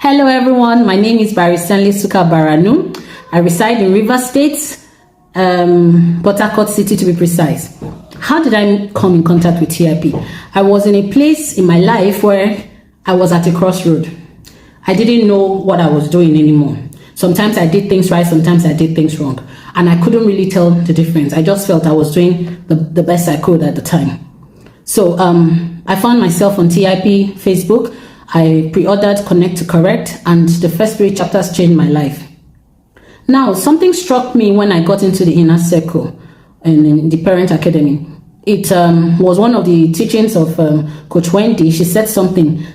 Hello everyone, my name is Barisiela A. I reside in Rivers State, Port Harcourt City to be precise. How did I come in contact with TIP? I was in a place in my life where I was at a crossroad. I didn't know what I was doing anymore. Sometimes I did things right, sometimes I did things wrong. And I couldn't really tell the difference. I just felt I was doing the best I could at the time. So I found myself on TIP Facebook. I pre-ordered Connect to Correct, and the first 3 chapters changed my life. Now, something struck me when I got into the inner circle and in the Parent Academy. It was one of the teachings of Coach Wendy. She said something.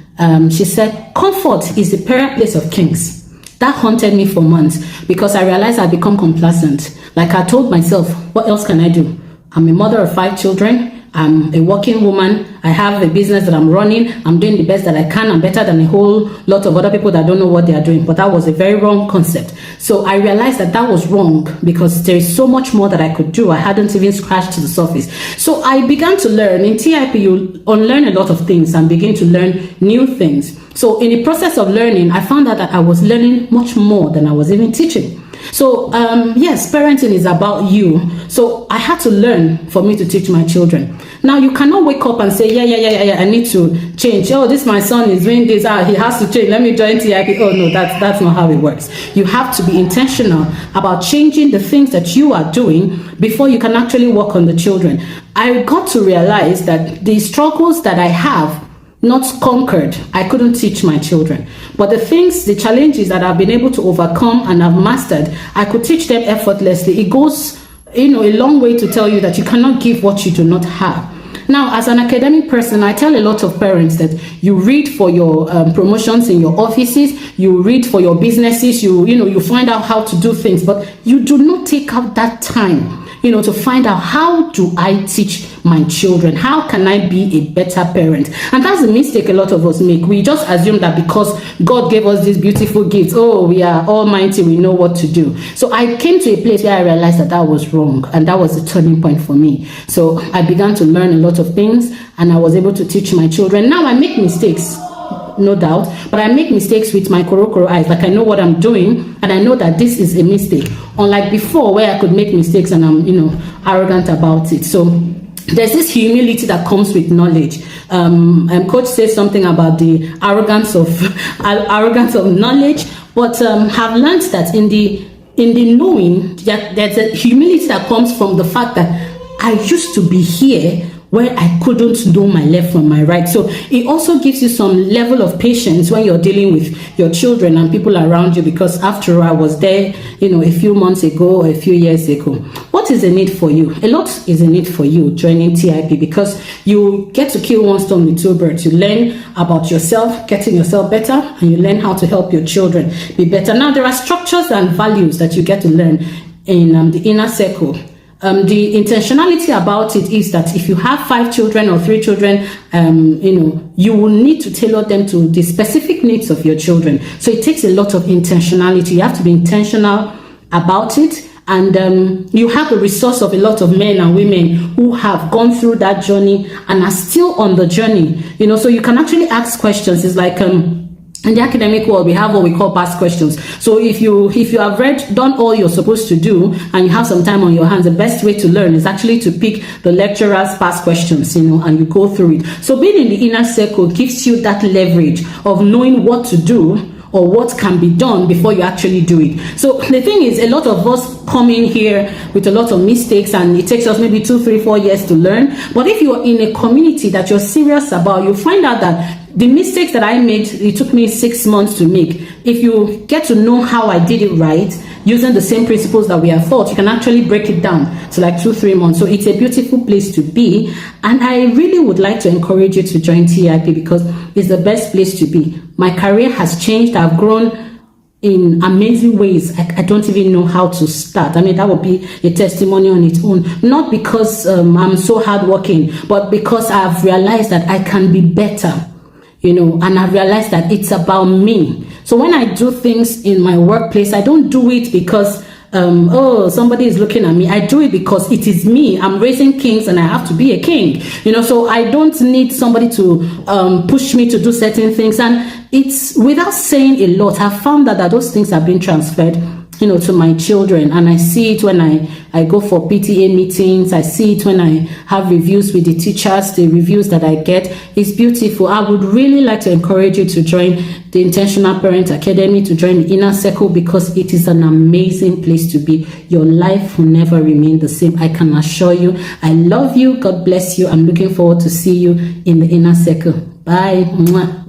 She said, comfort is the parent place of kings. That haunted me for months because I realized I'd become complacent. Like I told myself, what else can I do? I'm a mother of 5 children. I'm a working woman. I have a business that I'm running. I'm doing the best that I can. I'm better than a whole lot of other people that don't know what they are doing. But that was a very wrong concept. So I realized that that was wrong because there is so much more that I could do. I hadn't even scratched to the surface. So I began to learn. In TIP, you unlearn a lot of things and begin to learn new things. So in the process of learning, I found out that I was learning much more than I was even teaching. So yes, parenting is about you. So I had to learn for me to teach my children. Now you cannot wake up and say, yeah, I need to change. Oh, this my son is doing this. He has to change. Let me join TIP. Oh no, that's not how it works. You have to be intentional about changing the things that you are doing before you can actually work on the children. I got to realize that the struggles that I have not conquered, I couldn't teach my children. But the challenges that I've been able to overcome and have mastered, I could teach them effortlessly. It goes, a long way to tell you that you cannot give what you do not have. Now, as an academic person, I tell a lot of parents that you read for your promotions in your offices, you read for your businesses, you find out how to do things, but you do not take out that time to find out, how do I teach my children? How can I be a better parent? And that's the mistake a lot of us make. We just assume that because God gave us these beautiful gifts, we are almighty, we know what to do. So I came to a place where I realized that that was wrong, and that was the turning point for me. So I began to learn a lot of things, and I was able to teach my children. Now I make mistakes, no doubt, but I make mistakes with my korokoro eyes. Like I know what I'm doing, and I know that this is a mistake. Unlike before, where I could make mistakes and I'm, arrogant about it. So there's this humility that comes with knowledge. Coach says something about the arrogance of knowledge, but have learned that in the knowing, that there's a humility that comes from the fact that I used to be here where I couldn't know my left from my right. So it also gives you some level of patience when you're dealing with your children and people around you, because after all, I was there, a few months ago, a few years ago. What is the need for you? A lot is a need for you joining TIP, because you get to kill one stone with 2 birds. You learn about yourself, getting yourself better, and you learn how to help your children be better. Now, there are structures and values that you get to learn in the inner circle. The intentionality about it is that if you have 5 children or 3 children, you will need to tailor them to the specific needs of your children. So it takes a lot of intentionality. You have to be intentional about it. And you have the resource of a lot of men and women who have gone through that journey and are still on the journey. So you can actually ask questions. It's like, in the academic world, we have what we call past questions. So if you have done all you're supposed to do, and you have some time on your hands, the best way to learn is actually to pick the lecturer's past questions, and you go through it. So being in the inner circle gives you that leverage of knowing what to do or what can be done before you actually do it. So the thing is, a lot of us come in here with a lot of mistakes, and it takes us maybe 2, 3, 4 years to learn. But if you're in a community that you're serious about, you find out that the mistakes that I made, it took me 6 months to make. If you get to know how I did it right, using the same principles that we have taught, you can actually break it down to like 2, 3 months. So it's a beautiful place to be. And I really would like to encourage you to join TIP, because it's the best place to be. My career has changed. I've grown in amazing ways. I don't even know how to start. That would be a testimony on its own. Not because I'm so hardworking, but because I've realized that I can be better. And I realized that it's about me. So when I do things in my workplace, I don't do it because oh, somebody is looking at me. I do it because it is me. I'm raising kings and I have to be a king. So I don't need somebody to push me to do certain things. And it's without saying a lot, I've found that those things have been transferred to my children, and I see it when I go for PTA meetings. I see it when I have reviews with the teachers, the reviews that I get. It's beautiful. I would really like to encourage you to join the Intentional Parent Academy, to join the Inner Circle, because it is an amazing place to be. Your life will never remain the same. I can assure you. I love you. God bless you. I'm looking forward to see you in the Inner Circle. Bye. Mwah.